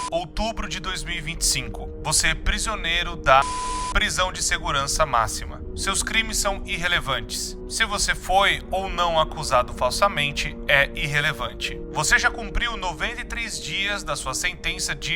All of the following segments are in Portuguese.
Outubro de 2025. Você é prisioneiro da prisão de segurança máxima. Seus crimes são irrelevantes. Se você foi ou não acusado falsamente, é irrelevante. Você já cumpriu 93 dias da sua sentença de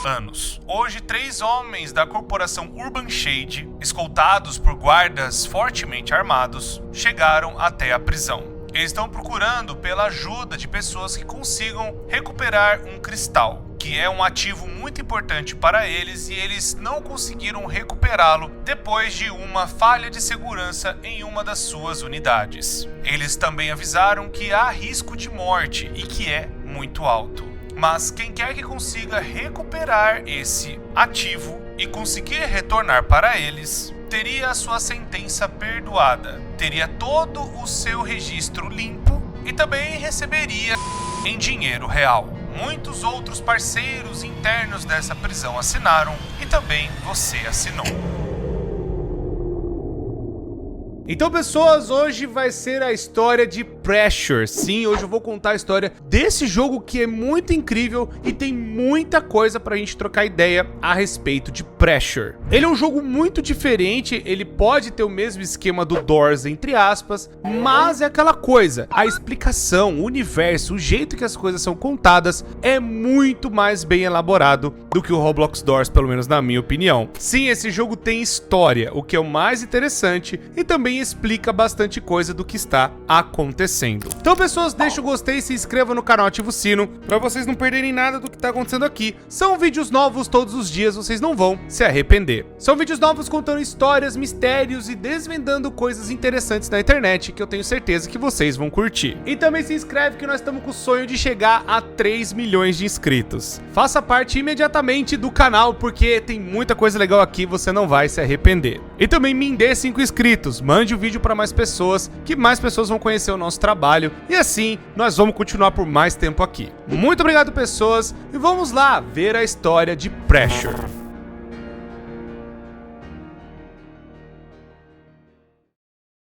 anos. Hoje, 3 homens da corporação Urban Shade, escoltados por guardas fortemente armados, chegaram até a prisão. Eles estão procurando pela ajuda de pessoas que consigam recuperar um cristal, que é um ativo muito importante para eles, e eles não conseguiram recuperá-lo depois de uma falha de segurança em uma das suas unidades. Eles também avisaram que há risco de morte e que é muito alto. Mas quem quer que consiga recuperar esse ativo e conseguir retornar para eles, teria a sua sentença perdoada, teria todo o seu registro limpo e também receberia em dinheiro real. Muitos outros parceiros internos dessa prisão assinaram e também você assinou. Então, pessoas, hoje vai ser a história de Pressure. Sim, hoje eu vou contar a história desse jogo que é muito incrível e tem muita coisa pra gente trocar ideia a respeito de Pressure. Ele é um jogo muito diferente, ele pode ter o mesmo esquema do Doors, entre aspas, mas é aquela coisa, a explicação, o universo, o jeito que as coisas são contadas é muito mais bem elaborado do que o Roblox Doors, pelo menos na minha opinião. Sim, esse jogo tem história, o que é o mais interessante, e também explica bastante coisa do que está acontecendo. Então, pessoas, deixa o gostei, se inscreva no canal, ativa o sino para vocês não perderem nada do que está acontecendo aqui. São vídeos novos todos os dias, vocês não vão se arrepender. São vídeos novos contando histórias, mistérios e desvendando coisas interessantes na internet que eu tenho certeza que vocês vão curtir. E também se inscreve que nós estamos com o sonho de chegar a 3 milhões de inscritos. Faça parte imediatamente do canal porque tem muita coisa legal aqui, você não vai se arrepender. E também me dê 5 inscritos, mande o vídeo para mais pessoas, que mais pessoas vão conhecer o nosso trabalho, e assim nós vamos continuar por mais tempo aqui. Muito obrigado, pessoas, e vamos lá ver a história de Pressure.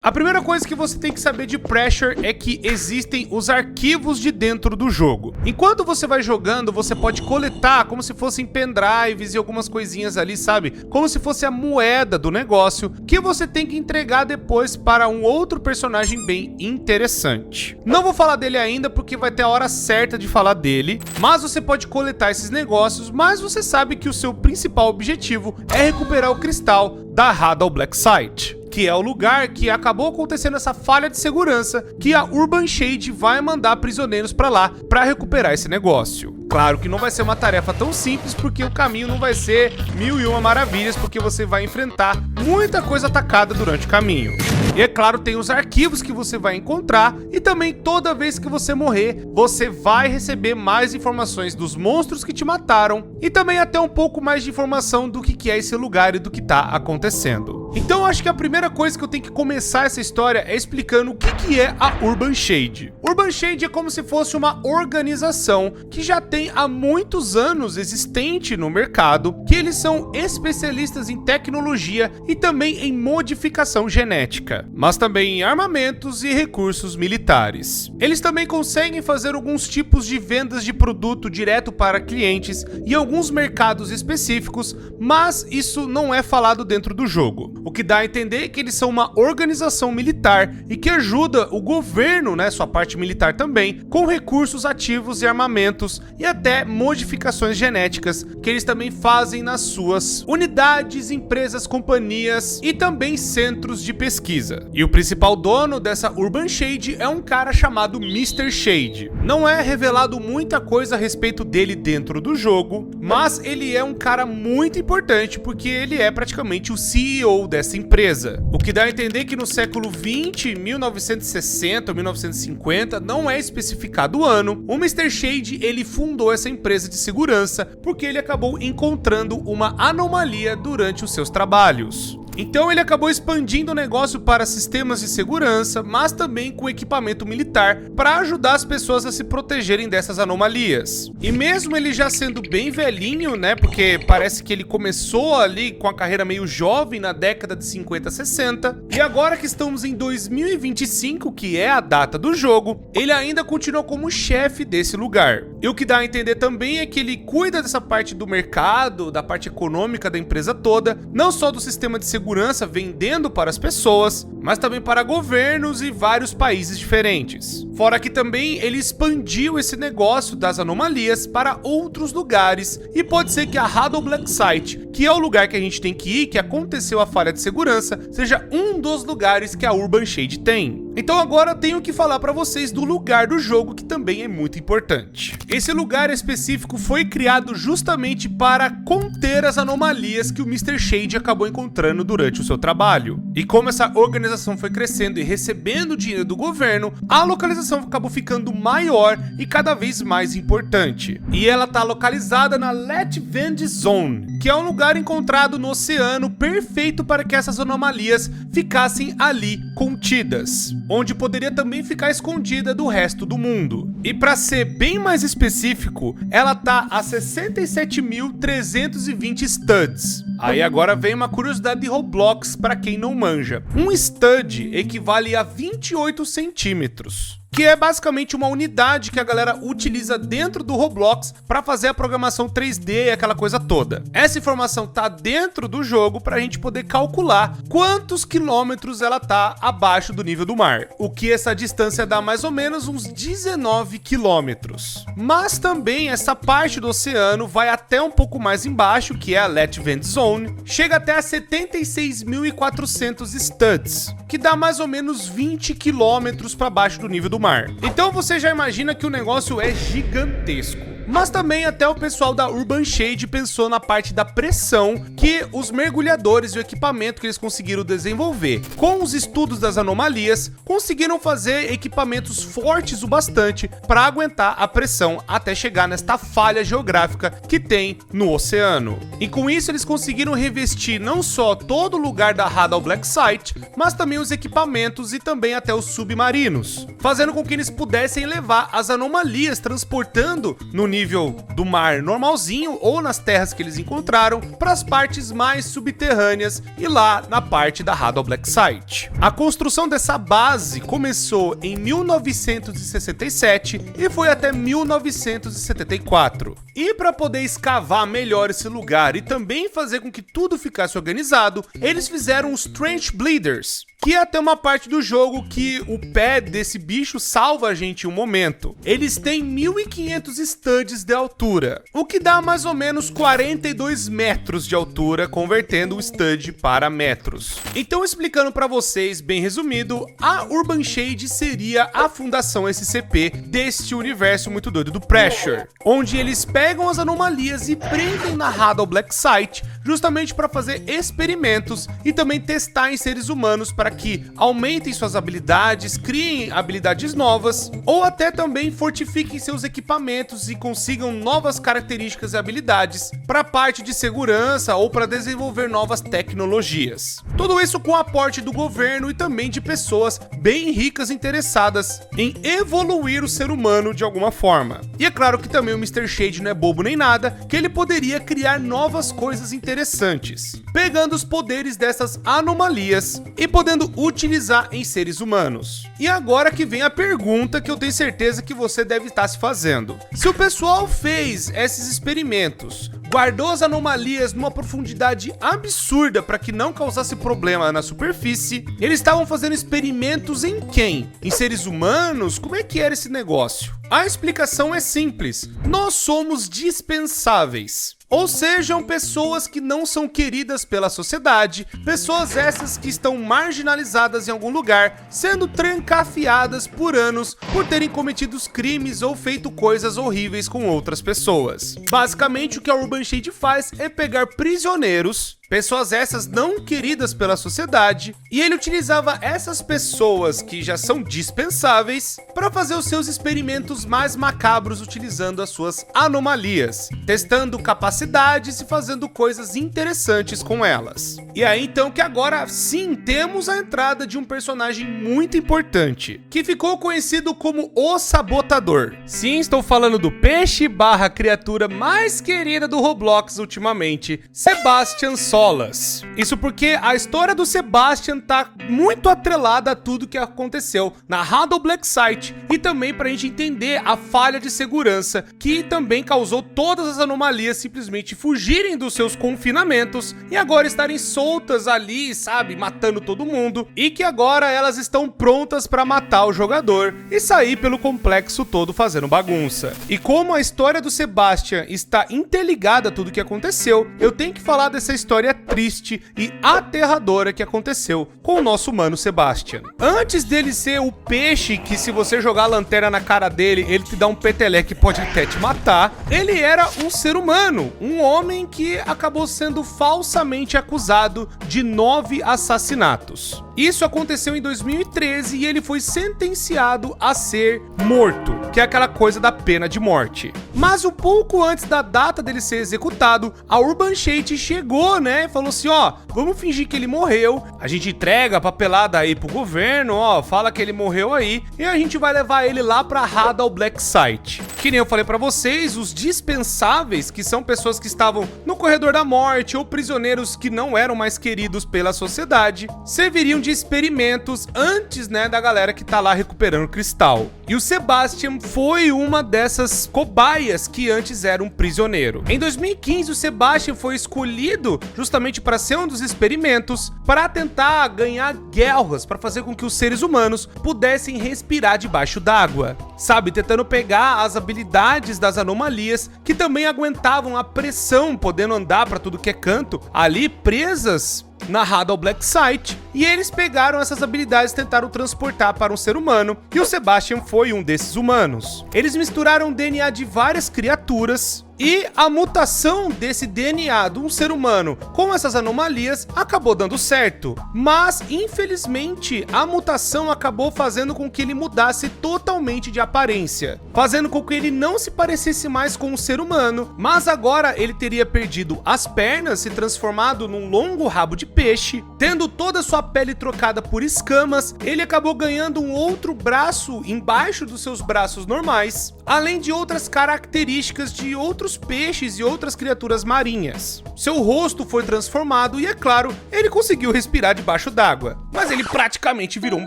A primeira coisa que você tem que saber de Pressure é que existem os arquivos de dentro do jogo. Enquanto você vai jogando, você pode coletar como se fossem pendrives e algumas coisinhas ali, sabe? Como se fosse a moeda do negócio que você tem que entregar depois para um outro personagem bem interessante. Não vou falar dele ainda porque vai ter a hora certa de falar dele, mas você pode coletar esses negócios, mas você sabe que o seu principal objetivo é recuperar o cristal da Hadal Black Site, que é o lugar que acabou acontecendo essa falha de segurança que a Urban Shade vai mandar prisioneiros para lá para recuperar esse negócio. Claro que não vai ser uma tarefa tão simples, porque o caminho não vai ser 1001 maravilhas, porque você vai enfrentar muita coisa atacada durante o caminho. E é claro, tem os arquivos que você vai encontrar, e também toda vez que você morrer, você vai receber mais informações dos monstros que te mataram, e também até um pouco mais de informação do que é esse lugar e do que tá acontecendo. Então eu acho que a primeira coisa que eu tenho que começar essa história é explicando o que é a Urban Shade. Urban Shade é como se fosse uma organização que já tem há muitos anos existente no mercado, que eles são especialistas em tecnologia e também em modificação genética, mas também em armamentos e recursos militares. Eles também conseguem fazer alguns tipos de vendas de produto direto para clientes e alguns mercados específicos, mas isso não é falado dentro do jogo. O que dá a entender que eles são uma organização militar e que ajuda o governo, sua parte militar também, com recursos ativos e armamentos e até modificações genéticas que eles também fazem nas suas unidades, empresas, companhias e também centros de pesquisa. E o principal dono dessa Urban Shade é um cara chamado Mr. Shade. Não é revelado muita coisa a respeito dele dentro do jogo, mas ele é um cara muito importante porque ele é praticamente o CEO dessa empresa. O que dá a entender que no século 20, 1960 ou 1950, não é especificado o ano, o Mr. Shade ele fundou essa empresa de segurança porque ele acabou encontrando uma anomalia durante os seus trabalhos. Então ele acabou expandindo o negócio para sistemas de segurança, mas também com equipamento militar para ajudar as pessoas a se protegerem dessas anomalias. E mesmo ele já sendo bem velhinho, né, porque parece que ele começou ali com a carreira meio jovem na década de 50, 60, e agora que estamos em 2025, que é a data do jogo, ele ainda continua como chefe desse lugar. E o que dá a entender também é que ele cuida dessa parte do mercado, da parte econômica da empresa toda, não só do sistema de segurança vendendo para as pessoas, mas também para governos e vários países diferentes. Fora que também ele expandiu esse negócio das anomalias para outros lugares, e pode ser que a Shadow Black Site, que é o lugar que a gente tem que ir, que aconteceu a falha de segurança, seja um dos lugares que a Urban Shade tem. Então agora eu tenho que falar para vocês do lugar do jogo, que também é muito importante. Esse lugar específico foi criado justamente para conter as anomalias que o Mr. Shade acabou encontrando durante o seu trabalho. E como essa organização foi crescendo e recebendo dinheiro do governo, a localização acabou ficando maior e cada vez mais importante. E ela está localizada na Let Vend Zone, que é um lugar encontrado no oceano perfeito para que essas anomalias ficassem ali contidas, onde poderia também ficar escondida do resto do mundo. E para ser bem mais específico, ela tá a 67.320 studs. Aí agora vem uma curiosidade de Roblox para quem não manja. Um stud equivale a 28 centímetros. Que é basicamente uma unidade que a galera utiliza dentro do Roblox para fazer a programação 3D e aquela coisa toda. Essa informação tá dentro do jogo para a gente poder calcular quantos quilômetros ela tá abaixo do nível do mar, o que essa distância dá mais ou menos uns 19 quilômetros. Mas também essa parte do oceano vai até um pouco mais embaixo, que é a Let Vend Zone, chega até a 76.400 studs, que dá mais ou menos 20 quilômetros para baixo do nível do mar. Então você já imagina que o negócio é gigantesco. Mas também até o pessoal da Urban Shade pensou na parte da pressão que os mergulhadores e o equipamento que eles conseguiram desenvolver com os estudos das anomalias, conseguiram fazer equipamentos fortes o bastante para aguentar a pressão até chegar nesta falha geográfica que tem no oceano. E com isso eles conseguiram revestir não só todo o lugar da Shadow Black Site, mas também os equipamentos e também até os submarinos, fazendo com que eles pudessem levar as anomalias transportando no nível do mar normalzinho ou nas terras que eles encontraram para as partes mais subterrâneas e lá na parte da Shadow Black Site. A construção dessa base começou em 1967 e foi até 1974. E para poder escavar melhor esse lugar e também fazer com que tudo ficasse organizado, eles fizeram os Trench Bleeders, que é até uma parte do jogo que o pé desse bicho salva a gente em um momento. Eles têm 1.500 studs de altura, o que dá mais ou menos 42 metros de altura, convertendo o stud para metros. Então, explicando para vocês, bem resumido, a Urban Shade seria a fundação SCP deste universo muito doido do Pressure, onde eles pegam as anomalias e prendem na Shadow Black Site justamente para fazer experimentos e também testar em seres humanos para que aumentem suas habilidades, criem habilidades novas ou até também fortifiquem seus equipamentos e consigam novas características e habilidades para a parte de segurança ou para desenvolver novas tecnologias. Tudo isso com o aporte do governo e também de pessoas bem ricas interessadas em evoluir o ser humano de alguma forma. E é claro que também o Mr. Shade não é bobo nem nada, que ele poderia criar novas coisas interessantes, pegando os poderes dessas anomalias e podendo utilizar em seres humanos. E agora que vem a pergunta que eu tenho certeza que você deve estar se fazendo. Se o pessoal fez esses experimentos, guardou as anomalias numa profundidade absurda para que não causasse problema na superfície, eles estavam fazendo experimentos em quem? Em seres humanos? Como é que era esse negócio? A explicação é simples: nós somos dispensáveis. Ou sejam, pessoas que não são queridas pela sociedade, pessoas essas que estão marginalizadas em algum lugar, sendo trancafiadas por anos por terem cometido crimes ou feito coisas horríveis com outras pessoas. Basicamente, o que a Urban Shade faz é pegar prisioneiros Pessoas essas não queridas pela sociedade, e ele utilizava essas pessoas que já são dispensáveis para fazer os seus experimentos mais macabros utilizando as suas anomalias, testando capacidades e fazendo coisas interessantes com elas. E aí então que agora sim temos a entrada de um personagem muito importante, que ficou conhecido como o Sabotador. Sim, estou falando do peixe barra criatura mais querida do Roblox ultimamente, Sebastian Solas. Isso porque a história do Sebastian tá muito atrelada a tudo que aconteceu na Huddle Black Site e também pra gente entender a falha de segurança que também causou todas as anomalias simplesmente fugirem dos seus confinamentos e agora estarem soltas ali, sabe, matando todo mundo, e que agora elas estão prontas pra matar o jogador e sair pelo complexo todo fazendo bagunça. E como a história do Sebastian está interligada a tudo que aconteceu, eu tenho que falar dessa história triste e aterradora que aconteceu com o nosso mano Sebastian. Antes dele ser o peixe que, se você jogar a lanterna na cara dele, ele te dá um peteleco que pode até te matar, ele era um ser humano, um homem que acabou sendo falsamente acusado de 9 assassinatos. Isso aconteceu em 2013 e ele foi sentenciado a ser morto, que é aquela coisa da pena de morte. Mas um pouco antes da data dele ser executado, a Urban Shade chegou, né, e falou assim, ó, vamos fingir que ele morreu, a gente entrega a papelada aí pro governo, ó, fala que ele morreu aí, e a gente vai levar ele lá pra Huddle Black Site. Que nem eu falei pra vocês, os dispensáveis, que são pessoas que estavam no corredor da morte ou prisioneiros que não eram mais queridos pela sociedade, serviriam de experimentos antes, né, da galera que tá lá recuperando cristal. E o Sebastian foi uma dessas cobaias que antes era um prisioneiro. Em 2015, o Sebastian foi escolhido justamente para ser um dos experimentos para tentar ganhar guerras, para fazer com que os seres humanos pudessem respirar debaixo d'água, sabe, tentando pegar as habilidades das anomalias que também aguentavam a pressão, podendo andar para tudo que é canto, ali presas na Huddle Black Site, e eles pegaram essas habilidades e tentaram transportar para um ser humano, e o Sebastian foi um desses humanos. Eles misturaram o DNA de várias criaturas, e a mutação desse DNA de um ser humano com essas anomalias acabou dando certo, mas infelizmente a mutação acabou fazendo com que ele mudasse totalmente de aparência, fazendo com que ele não se parecesse mais com um ser humano, mas agora ele teria perdido as pernas, se transformado num longo rabo de peixe, tendo toda a sua pele trocada por escamas. Ele acabou ganhando um outro braço embaixo dos seus braços normais, além de outras características de outros peixes e outras criaturas marinhas. Seu rosto foi transformado e, é claro, ele conseguiu respirar debaixo d'água, mas ele praticamente virou um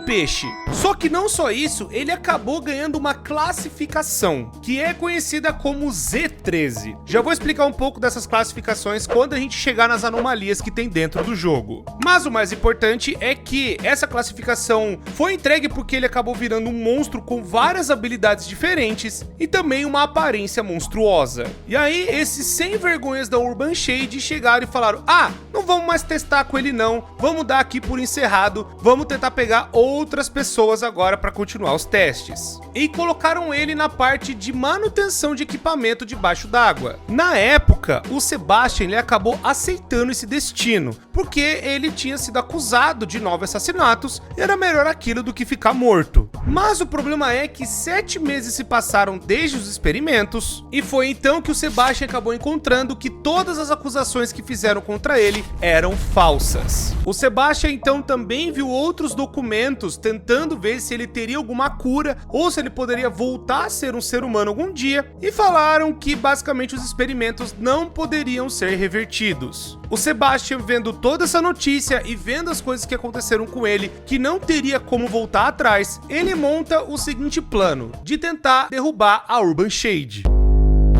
peixe. Só que não só isso, ele acabou ganhando uma classificação, que é conhecida como Z13. Já vou explicar um pouco dessas classificações quando a gente chegar nas anomalias que tem dentro do jogo. Mas o mais importante é que essa classificação foi entregue porque ele acabou virando um monstro com várias habilidades diferentes e também uma aparência monstruosa. E aí, esses sem vergonhas da Urban Shade chegaram e falaram, ah, não vamos mais testar com ele não, vamos dar aqui por encerrado, vamos tentar pegar outras pessoas agora para continuar os testes. E colocaram ele na parte de manutenção de equipamento debaixo d'água. Na época, o Sebastian ele acabou aceitando esse destino, porque ele tinha sido acusado de 9 assassinatos e era melhor aquilo do que ficar morto. Mas o problema é que 7 meses se passaram desde os experimentos, e foi então que o Sebastian acabou encontrando que todas as acusações que fizeram contra ele eram falsas. O Sebastian então também viu outros documentos tentando ver se ele teria alguma cura ou se ele poderia voltar a ser um ser humano algum dia, e falaram que basicamente os experimentos não poderiam ser revertidos. O Sebastian, vendo toda essa notícia e vendo as coisas que aconteceram com ele, que não teria como voltar atrás, ele monta o seguinte plano, de tentar derrubar a Urban Shade.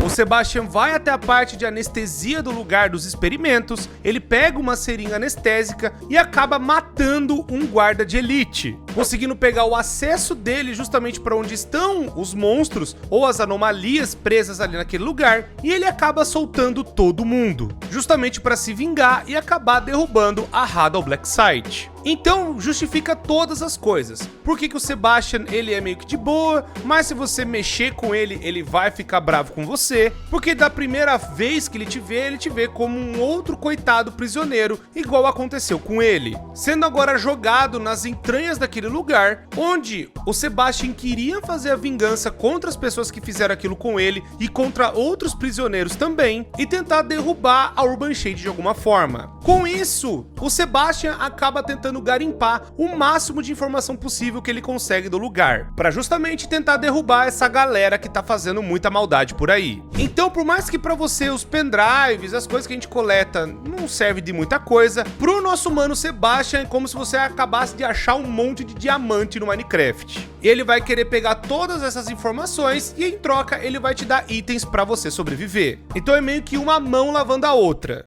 O Sebastian vai até a parte de anestesia do lugar dos experimentos, ele pega uma seringa anestésica e acaba matando um guarda de elite. conseguindo pegar o acesso dele justamente para onde estão os monstros ou as anomalias presas ali naquele lugar, e ele acaba soltando todo mundo, justamente para se vingar e acabar derrubando a Hadal Blacksite. Então justifica todas as coisas. Por que o Sebastian ele é meio que de boa, mas se você mexer com ele, ele vai ficar bravo com você, porque da primeira vez que ele te vê como um outro coitado prisioneiro, igual aconteceu com ele, sendo agora jogado nas entranhas daquele lugar, onde o Sebastian queria fazer a vingança contra as pessoas que fizeram aquilo com ele e contra outros prisioneiros também, e tentar derrubar a Urban Shade de alguma forma. Com isso, o Sebastian acaba tentando garimpar o máximo de informação possível que ele consegue do lugar, para justamente tentar derrubar essa galera que tá fazendo muita maldade por aí. Então, por mais que para você os pendrives, as coisas que a gente coleta não serve de muita coisa, pro nosso mano Sebastian é como se você acabasse de achar um monte de diamante no Minecraft. Ele vai querer pegar todas essas informações e em troca ele vai te dar itens para você sobreviver. Então é meio que uma mão lavando a outra.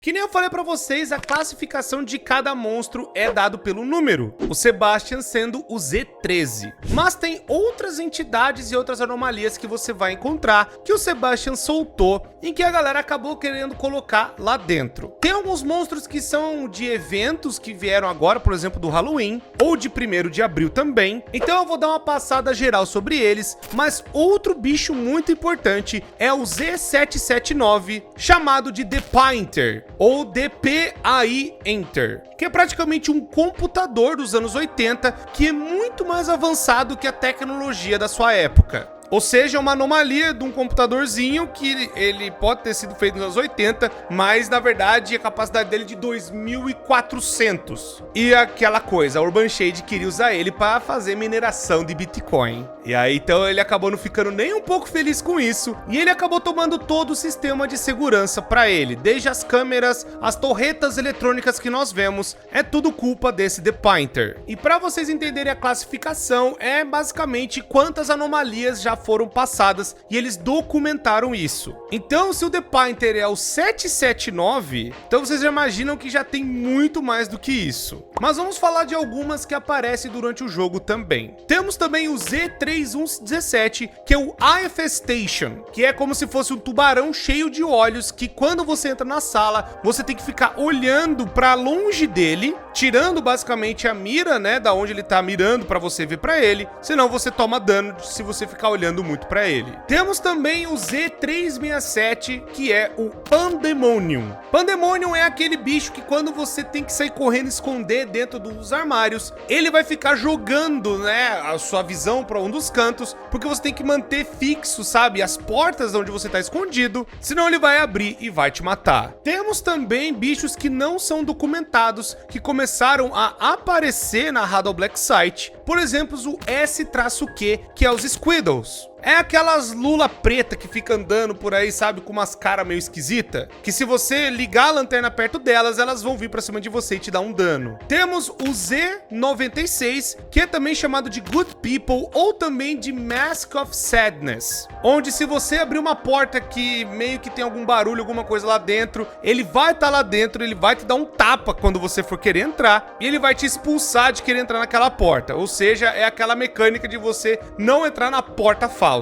Que nem eu falei pra vocês, a classificação de cada monstro é dado pelo número, o Sebastian sendo o Z13. Mas tem outras entidades e outras anomalias que você vai encontrar que o Sebastian soltou, em que a galera acabou querendo colocar lá dentro. Tem alguns monstros que são de eventos que vieram agora, por exemplo do Halloween, ou de 1º de abril também, então eu vou dar uma passada geral sobre eles, mas outro bicho muito importante é o Z779, chamado de The Painter, ou DPAI Enter, que é praticamente um computador dos anos 80 que é muito mais avançado que a tecnologia da sua época. Ou seja, uma anomalia de um computadorzinho que ele pode ter sido feito nos anos 80, mas na verdade a capacidade dele é de 2400. E aquela coisa, a Urban Shade queria usar ele para fazer mineração de Bitcoin. E aí então ele acabou não ficando nem um pouco feliz com isso, e ele acabou tomando todo o sistema de segurança para ele, desde as câmeras, as torretas eletrônicas que nós vemos, é tudo culpa desse The Painter. E para vocês entenderem a classificação, é basicamente quantas anomalias já foram passadas e eles documentaram isso. Então, se o The Painter é o 779, então vocês já imaginam que já tem muito mais do que isso. Mas vamos falar de algumas que aparecem durante o jogo também. Temos também o Z3117, que é o Infestation, que é como se fosse um tubarão cheio de olhos que quando você entra na sala, você tem que ficar olhando para longe dele, tirando basicamente a mira, né, da onde ele tá mirando para você ver para ele, senão você toma dano se você ficar olhando muito para ele. Temos também o Z367, que é o Pandemonium. Pandemonium é aquele bicho que quando você tem que sair correndo e esconder dentro dos armários, ele vai ficar jogando, né, a sua visão para um dos cantos, porque você tem que manter fixo, sabe, as portas onde você tá escondido, senão ele vai abrir e vai te matar. Temos também bichos que não são documentados, que começaram a aparecer na Hadal Blacksite, por exemplo, o S-Q, que é os Squiddles. É aquelas lula preta que fica andando por aí, sabe, com umas caras meio esquisita, que se você ligar a lanterna perto delas, elas vão vir pra cima de você e te dar um dano. Temos o Z96, que é também chamado de Good People, ou também de Mask of Sadness, onde se você abrir uma porta que meio que tem algum barulho, alguma coisa lá dentro, ele vai estar lá dentro, ele vai te dar um tapa quando você for querer entrar, e ele vai te expulsar de querer entrar naquela porta, ou seja, é aquela mecânica de você não entrar na porta falsa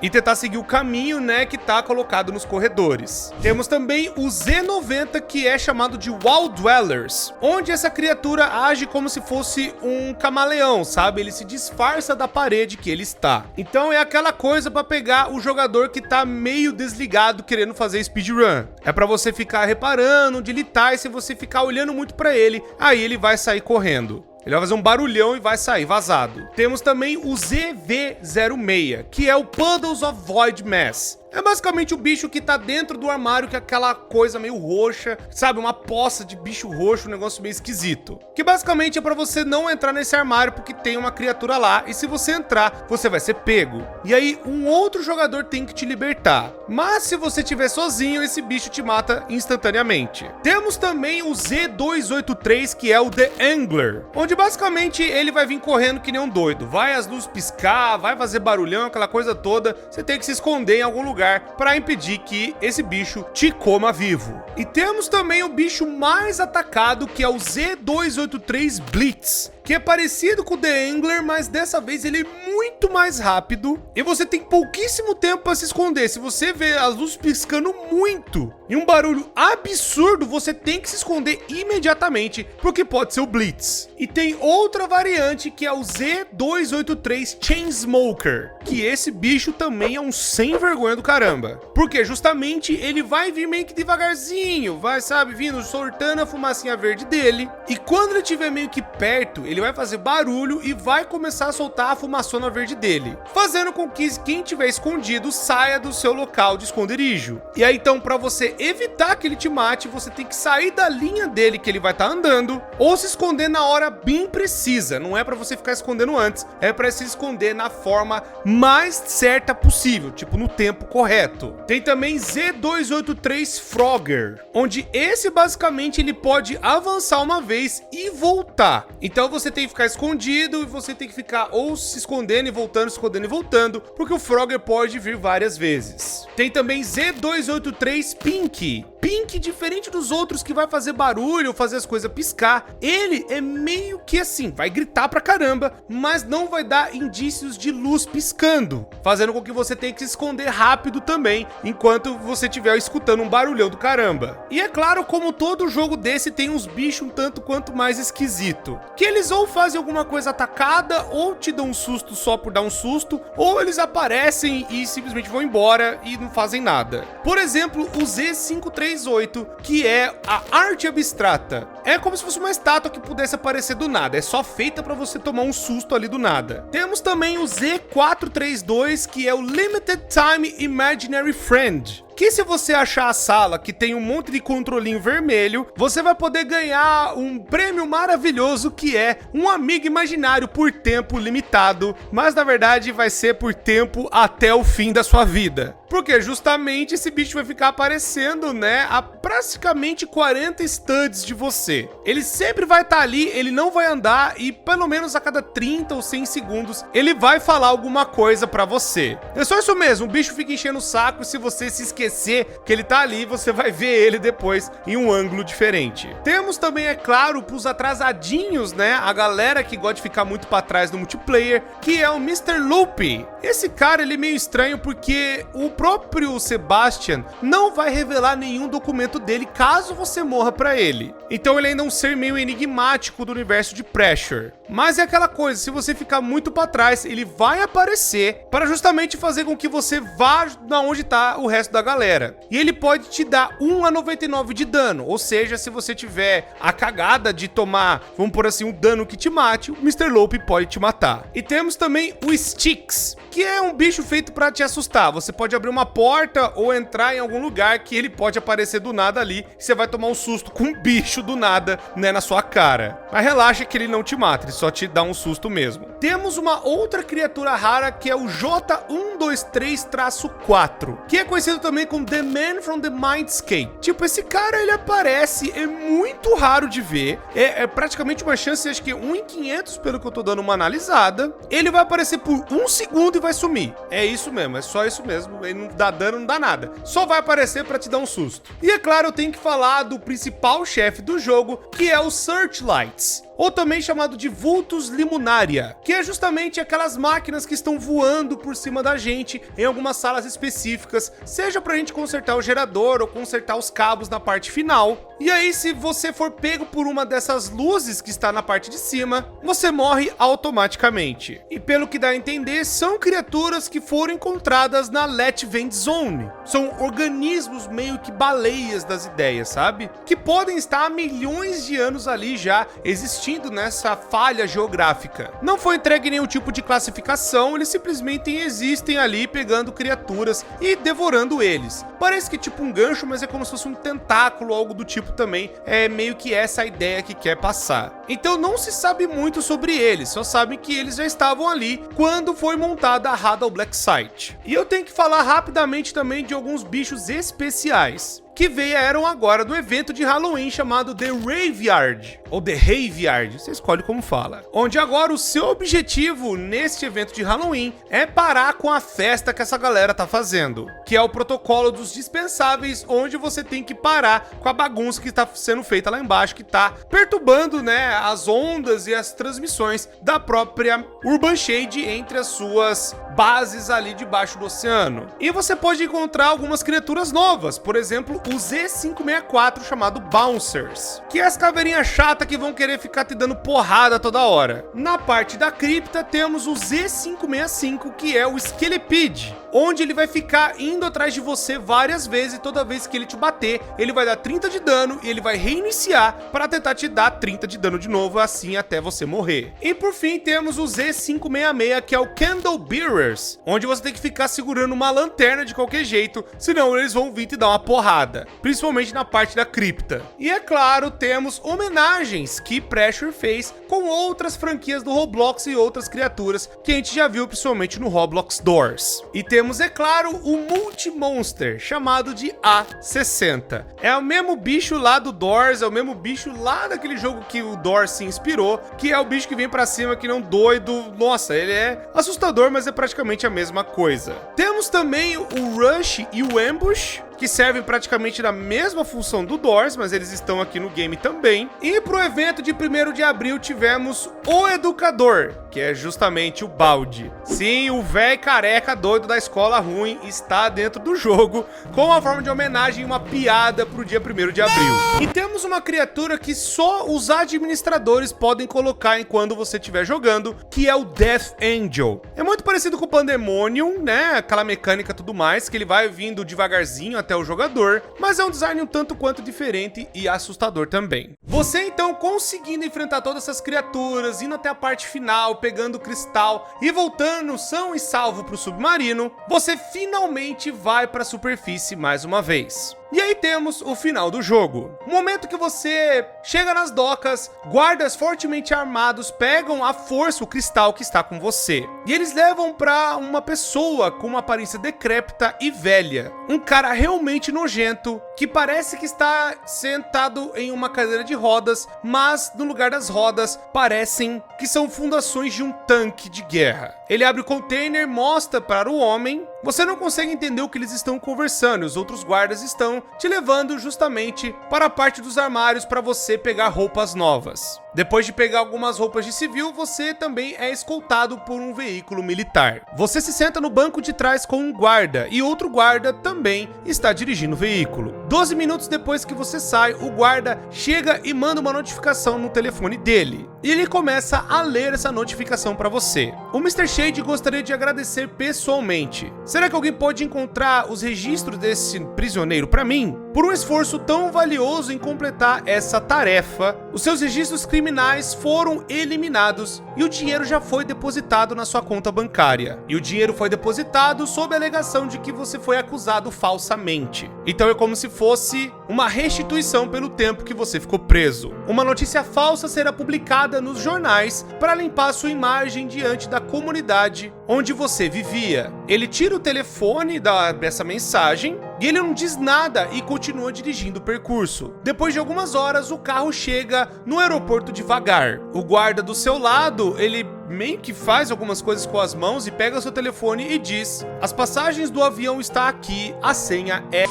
e tentar seguir o caminho, né, que tá colocado nos corredores. Temos também o Z90, que é chamado de Wall Dwellers, onde essa criatura age como se fosse um camaleão, sabe? Ele se disfarça da parede que ele está. Então é aquela coisa para pegar o jogador que tá meio desligado querendo fazer speedrun. É para você ficar reparando onde ele tá, e se você ficar olhando muito para ele, aí ele vai sair correndo. Ele vai fazer um barulhão e vai sair vazado. Temos também o ZV06, que é o Puddles of Void Mass. É basicamente o bicho que tá dentro do armário, que é aquela coisa meio roxa, sabe? Uma poça de bicho roxo, um negócio meio esquisito. Que basicamente é pra você não entrar nesse armário porque tem uma criatura lá, e se você entrar, você vai ser pego. E aí um outro jogador tem que te libertar. Mas se você estiver sozinho, esse bicho te mata instantaneamente. Temos também o Z283, que é o The Angler, onde basicamente ele vai vir correndo que nem um doido. Vai as luzes piscar, vai fazer barulhão, aquela coisa toda. Você tem que se esconder em algum lugar para impedir que esse bicho te coma vivo. E temos também o bicho mais atacado, que é o Z283 Blitz. que é parecido com o The Angler, mas dessa vez ele é muito mais rápido e você tem pouquíssimo tempo para se esconder. Se você vê as luzes piscando muito e um barulho absurdo, você tem que se esconder imediatamente, porque pode ser o Blitz. E tem outra variante que é o Z283 Chainsmoker, que esse bicho também é um sem vergonha do caramba, porque justamente ele vai vir meio que devagarzinho, vai, sabe, vindo soltando a fumacinha verde dele, e quando ele estiver meio que perto, ele vai fazer barulho e vai começar a soltar a fumaçona verde dele, fazendo com que quem tiver escondido saia do seu local de esconderijo. E aí então, para você evitar que ele te mate, você tem que sair da linha dele que ele vai estar andando, ou se esconder na hora bem precisa. Não é para você ficar escondendo antes, é para se esconder na forma mais certa possível, tipo no tempo correto. Tem também Z283 Frogger, onde esse basicamente ele pode avançar uma vez e voltar. Então você tem que ficar escondido e você tem que ficar ou se escondendo e voltando, porque o Frogger pode vir várias vezes. Tem também Z283 Pink. Pink, diferente dos outros que vai fazer barulho, fazer as coisas piscar, ele é meio que assim, vai gritar pra caramba, mas não vai dar indícios de luz piscando, fazendo com que você tenha que se esconder rápido também, enquanto você estiver escutando um barulhão do caramba. E é claro, como todo jogo desse tem uns bichos um tanto quanto mais esquisito, que eles ou fazem alguma coisa atacada, ou te dão um susto só por dar um susto, ou eles aparecem e simplesmente vão embora e não fazem nada. Por exemplo, o Z538, que é a arte abstrata. É como se fosse uma estátua que pudesse aparecer do nada, é só feita para você tomar um susto ali do nada. Temos também o Z432, que é o Limited Time Imaginary Friend, que se você achar a sala que tem um monte de controlinho vermelho, você vai poder ganhar um prêmio maravilhoso, que é um amigo imaginário por tempo limitado, mas na verdade vai ser por tempo até o fim da sua vida. Porque justamente esse bicho vai ficar aparecendo, né, a praticamente 40 studs de você. Ele sempre vai estar ali, ele não vai andar e pelo menos a cada 30 ou 100 segundos ele vai falar alguma coisa pra você. É só isso mesmo, o bicho fica enchendo o saco e se você se esquecer que ele tá ali, você vai ver ele depois em um ângulo diferente. Temos também, é claro, pros atrasadinhos, né, a galera que gosta de ficar muito pra trás no multiplayer, que é o Mr. Loopy. Esse cara, ele é meio estranho porque o próprio Sebastian não vai revelar nenhum documento dele caso você morra pra ele. Então ele ainda é um ser meio enigmático do universo de Pressure. Mas é aquela coisa, se você ficar muito pra trás, ele vai aparecer para justamente fazer com que você vá na onde tá o resto da galera. E ele pode te dar 1 a 99 de dano, ou seja, se você tiver a cagada de tomar, vamos por assim, um dano que te mate, o Mr. Loopy pode te matar. E temos também o Styx, que é um bicho feito pra te assustar. Você pode abrir uma porta ou entrar em algum lugar que ele pode aparecer do nada ali, e você vai tomar um susto com um bicho do nada, né, na sua cara. Mas relaxa que ele não te mata, ele só te dá um susto mesmo. Temos uma outra criatura rara que é o J123-4, que é conhecido também como The Man from the Mindscape. Tipo, esse cara, ele aparece, é muito raro de ver, é praticamente uma chance, acho que 1 em 500, pelo que eu tô dando uma analisada. Ele vai aparecer por 1 segundo e vai sumir. É isso mesmo, é só isso mesmo, ele não dá dano, não dá nada. Só vai aparecer pra te dar um susto. E é claro, eu tenho que falar do principal chefe do jogo, que é o Searchlights, ou também chamado de Vultus Limunaria, que é justamente aquelas máquinas que estão voando por cima da gente em algumas salas específicas, seja pra gente consertar o gerador ou consertar os cabos na parte final. E aí, se você for pego por uma dessas luzes que está na parte de cima, você morre automaticamente. E pelo que dá a entender, são criaturas que foram encontradas na Let Vent Zone. São organismos meio que baleias das ideias, sabe? Que podem estar há milhões de anos ali já existindo nessa falha geográfica. Não foi entregue nenhum tipo de classificação, eles simplesmente existem ali pegando criaturas e devorando eles. Parece que tipo um gancho, mas é como se fosse um tentáculo, algo do tipo também. É meio que essa a ideia que quer passar. Então não se sabe muito sobre eles, só sabem que eles já estavam ali quando foi montada a Hadal Black Site. E eu tenho que falar rapidamente também de alguns bichos especiais. que vieram agora do evento de Halloween chamado The Raveyard, ou The Raveyard, você escolhe como fala. Onde agora o seu objetivo neste evento de Halloween é parar com a festa que essa galera tá fazendo, que é o protocolo dos dispensáveis, onde você tem que parar com a bagunça que está sendo feita lá embaixo, que tá perturbando, né, as ondas e as transmissões da própria Urban Shade entre as suas bases ali debaixo do oceano. E você pode encontrar algumas criaturas novas, por exemplo, o Z564 chamado Bouncers, que é as caveirinhas chatas que vão querer ficar te dando porrada toda hora. Na parte da cripta temos o Z565, que é o Skelepide, onde ele vai ficar indo atrás de você várias vezes e toda vez que ele te bater, ele vai dar 30 de dano e ele vai reiniciar para tentar te dar 30 de dano de novo, assim até você morrer. E por fim temos o Z566, que é o Candle Bearers, onde você tem que ficar segurando uma lanterna de qualquer jeito, senão eles vão vir te dar uma porrada, principalmente na parte da cripta. E é claro, temos homenagens que Pressure fez com outras franquias do Roblox e outras criaturas que a gente já viu principalmente no Roblox Doors. E temos, é claro, o Multi-Monster, chamado de A60. É o mesmo bicho lá do Doors, é o mesmo bicho lá daquele jogo que o Doors se inspirou, que é o bicho que vem pra cima que não doido. Nossa, ele é assustador, mas é praticamente a mesma coisa. Temos também o Rush e o Ambush, que servem praticamente da mesma função do Doors, mas eles estão aqui no game também. E pro evento de 1º de abril tivemos o Educador, que é justamente o Baldi. Sim, o velho careca doido da escola ruim está dentro do jogo, com uma forma de homenagem e uma piada pro dia 1º de abril. E temos uma criatura que só os administradores podem colocar enquanto você estiver jogando, que é o Death Angel. É muito parecido com o Pandemonium, né? Aquela mecânica e tudo mais, que ele vai vindo devagarzinho até o jogador, mas é um design um tanto quanto diferente e assustador também. Você então conseguindo enfrentar todas essas criaturas, indo até a parte final, pegando o cristal e voltando são e salvo para o submarino, você finalmente vai para a superfície mais uma vez. E aí temos o final do jogo. O momento que você chega nas docas, guardas fortemente armados pegam à força o cristal que está com você. E eles levam para uma pessoa com uma aparência decrépita e velha. Um cara realmente nojento, que parece que está sentado em uma cadeira de rodas, mas no lugar das rodas parecem que são fundações de um tanque de guerra. Ele abre o container, mostra para o homem. Você não consegue entender o que eles estão conversando, e os outros guardas estão te levando justamente para a parte dos armários para você pegar roupas novas. Depois de pegar algumas roupas de civil, você também é escoltado por um veículo militar. Você se senta no banco de trás com um guarda e outro guarda também está dirigindo o veículo. 12 minutos depois que você sai, o guarda chega e manda uma notificação no telefone dele. E ele começa a ler essa notificação para você. O Mr. Shade gostaria de agradecer pessoalmente. Será que alguém pode encontrar os registros desse prisioneiro para mim? Por um esforço tão valioso em completar essa tarefa, os seus registros criminais foram eliminados e o dinheiro já foi depositado na sua conta bancária. E o dinheiro foi depositado sob a alegação de que você foi acusado falsamente. Então é como se fosse uma restituição pelo tempo que você ficou preso. Uma notícia falsa será publicada nos jornais para limpar sua imagem diante da comunidade onde você vivia. Ele tira o telefone dessa mensagem e ele não diz nada e continua dirigindo o percurso. Depois de algumas horas, o carro chega no aeroporto devagar. O guarda do seu lado, ele meio que faz algumas coisas com as mãos e pega seu telefone e diz: as passagens do avião está aqui, a senha é...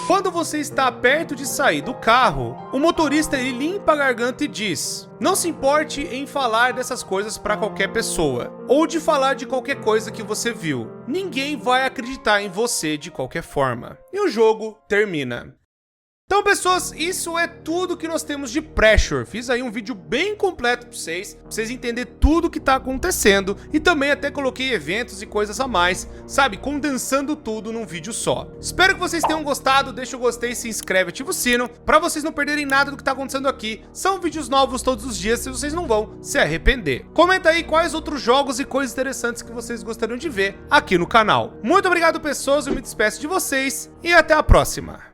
Quando você está perto de sair do carro, o motorista ele limpa a garganta e diz: não se importe em falar dessas coisas para qualquer pessoa, ou de falar de qualquer coisa que você viu. Ninguém vai acreditar em você de qualquer forma. E o jogo termina. Então, pessoas, isso é tudo que nós temos de Pressure. Fiz aí um vídeo bem completo para vocês entenderem tudo que tá acontecendo e também até coloquei eventos e coisas a mais, sabe, condensando tudo num vídeo só. Espero que vocês tenham gostado, deixa o gostei, se inscreve, ativa o sino para vocês não perderem nada do que tá acontecendo aqui. São vídeos novos todos os dias, se vocês não vão se arrepender. Comenta aí quais outros jogos e coisas interessantes que vocês gostariam de ver aqui no canal. Muito obrigado, pessoas, eu me despeço de vocês e até a próxima.